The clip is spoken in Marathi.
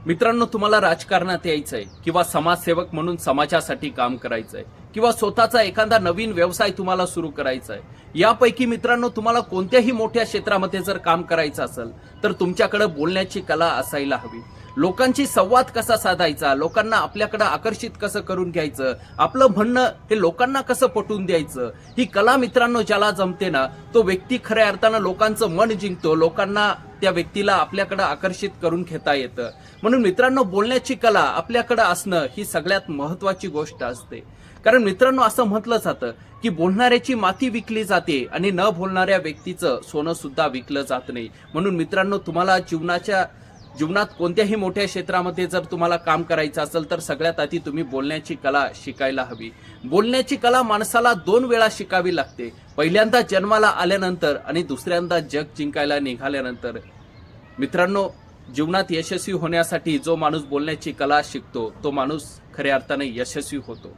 मित्रांनो, तुम्हाला राजकारणात यायचंय किंवा समाजसेवक म्हणून समाजासाठी काम करायचंय किंवा स्वतःचा एखादा नवीन व्यवसाय तुम्हाला सुरू करायचा आहे, यापैकी मित्रांनो तुम्हाला कोणत्याही मोठ्या क्षेत्रामध्ये जर काम करायचं असेल तर तुमच्याकडे बोलण्याची कला असायला हवी. लोकांशी संवाद कसा साधायचा, लोकांना आपल्याकडे आकर्षित कसं करून घ्यायचं, आपलं म्हणणं हे लोकांना कसं पटवून द्यायचं, ही कला मित्रांनो ज्याला जमते ना, तो व्यक्ती खऱ्या अर्थानं लोकांचं मन जिंकतो, लोकांना त्या व्यक्तीला आपल्याकडे आकर्षित करून घेता येतं. म्हणून मित्रांनो, बोलण्याची कला आपल्याकडे असणं ही सगळ्यात महत्वाची गोष्ट असते. कारण मित्रांनो, असं म्हटलं जातं की बोलणाऱ्याची माती विकली जाते आणि न बोलणाऱ्या व्यक्तीचं सोनं सुद्धा विकलं जात नाही. म्हणून मित्रांनो, तुम्हाला जीवनात कोणत्याही मोठ्या क्षेत्रामध्ये जर तुम्हाला काम करायचं असेल तर सगळ्यात आधी तुम्ही बोलण्याची कला शिकायला हवी. बोलण्याची कला माणसाला 2 वेळा शिकावी लागते. पहिल्यांदा जन्माला आल्यानंतर आणि दुसऱ्यांदा जग जिंकायला निघाल्यानंतर. मित्रांनो, जीवनात यशस्वी होण्यासाठी जो माणूस बोलण्याची कला शिकतो तो माणूस खऱ्या अर्थाने यशस्वी होतो.